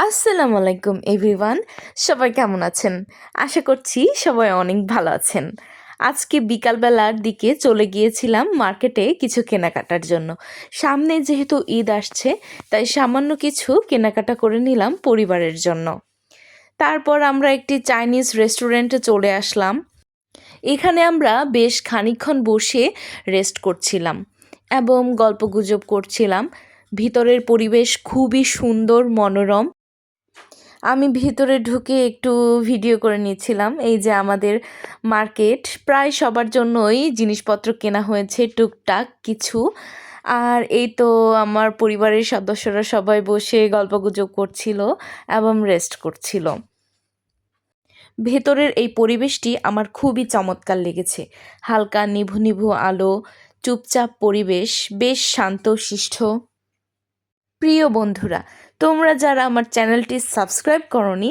আসসালামু আলাইকুম এভরিওয়ান। সবাই কেমন আছেন? আশা করছি সবাই অনেক ভালো আছেন। আজকে বিকালবেলার দিকে চলে গিয়েছিলাম মার্কেটে কিছু কেনাকাটার জন্য। সামনে যেহেতু ঈদ আসছে, তাই সামান্য কিছু কেনাকাটা করে নিলাম পরিবারের জন্য। তারপর আমরা একটি চাইনিজ রেস্টুরেন্টে চলে আসলাম। এখানে আমরা বেশ খানিকক্ষণ বসে রেস্ট করছিলাম এবং গল্পগুজব করছিলাম। ভিতরের পরিবেশ খুবই সুন্দর, মনোরম। আমি ভিতরে ঢুকে একটু ভিডিও করে নিচ্ছিলাম। এই যে আমাদের মার্কেট, প্রায় সবার জন্যই জিনিসপত্র কেনা হয়েছে টুকটাক কিছু। আর এই তো আমার পরিবারের সদস্যরা সবাই বসে গল্পগুজব করছিল এবং রেস্ট করছিল। ভেতরের এই পরিবেশটি আমার খুবই চমৎকার লেগেছে। হালকা নিভু নিভু আলো, চুপচাপ পরিবেশ, বেশ শান্তশিষ্ট। প্রিয় বন্ধুরা, তোমরা যারা আমার চ্যানেলটি সাবস্ক্রাইব করনি,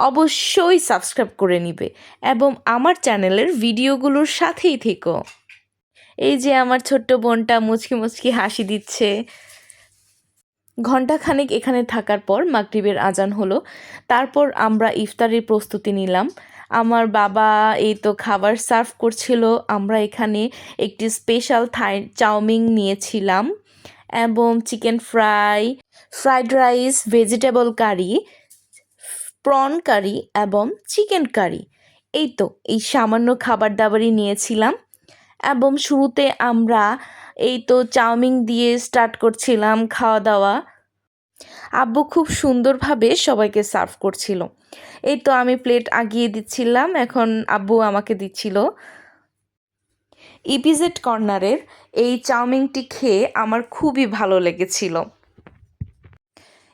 অবশ্যই সাবস্ক্রাইব করে নিবে এবং আমার চ্যানেলের ভিডিওগুলোর সাথেই থেকো। এই যে আমার ছোট্ট বোনটা মুচকি মুচকি হাসি দিচ্ছে। ঘণ্টাখানেক এখানে থাকার পর মাগরিবের আজান হলো। তারপর আমরা ইফতারের প্রস্তুতি নিলাম। আমার বাবা এই তো খাবার সার্ভ করছিল। আমরা এখানে একটি স্পেশাল থাই চাউমিন নিয়েছিলাম এবং chicken fry, fried rice, vegetable curry, prawn curry এবং চিকেন কারি। এই তো এই সামান্য খাবার দাবারই নিয়েছিলাম এবং শুরুতে আমরা এই তো চাউমিন দিয়ে স্টার্ট করছিলাম খাওয়া দাওয়া। আব্বু খুব সুন্দরভাবে সবাইকে সার্ভ করছিল। এই তো আমি প্লেট আগিয়ে দিচ্ছিলাম, এখন আব্বু আমাকে দিচ্ছিল। ইপিজেড কর্নারের এই চাউমিনটি খেয়ে আমার খুবই ভালো লেগেছিল।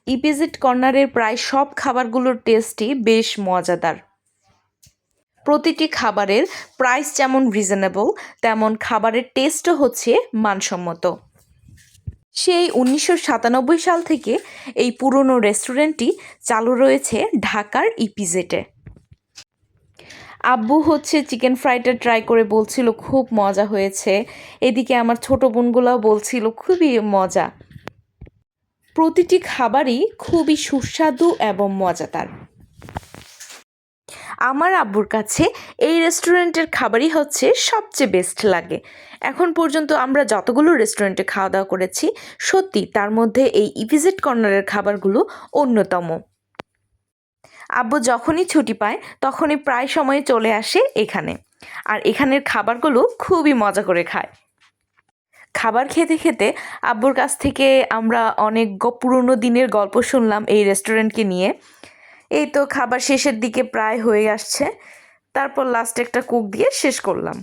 ইপিজেড কর্নারের প্রায় সব খাবারগুলোর টেস্টই বেশ মজাদার। প্রতিটি খাবারের প্রাইস যেমন রিজনেবল, তেমন খাবারের টেস্টও হচ্ছে মানসম্মত। সেই 1997 সাল থেকে এই পুরনো রেস্টুরেন্টটি চালু রয়েছে ঢাকার ইপিজেডে। আব্বু হচ্ছে চিকেন ফ্রাইটা ট্রাই করে বলছিল খুব মজা হয়েছে। এদিকে আমার ছোটো বোনগুলোও বলছিল খুবই মজা। প্রতিটি খাবারই খুবই সুস্বাদু এবং মজাদার। আমার আব্বুর কাছে এই রেস্টুরেন্টের খাবারই হচ্ছে সবচেয়ে বেস্ট লাগে। এখন পর্যন্ত আমরা যতগুলো রেস্টুরেন্টে খাওয়া দাওয়া করেছি, সত্যি তার মধ্যে এই ইপিজেড কর্নারের খাবারগুলো অন্যতম। আব্বু যখনই ছুটি পায় তখনই প্রায় সময় চলে আসে এখানে, আর এখানের খাবারগুলো খুবই মজা করে খায়। খাবার খেতে খেতে আব্বুর কাছ থেকে আমরা অনেক পুরনো দিনের গল্প শুনলাম এই রেস্টুরেন্টকে নিয়ে। এই তো খাবার শেষের দিকে প্রায় হয়ে আসছে, তারপর লাস্টে একটা কোক দিয়ে শেষ করলাম।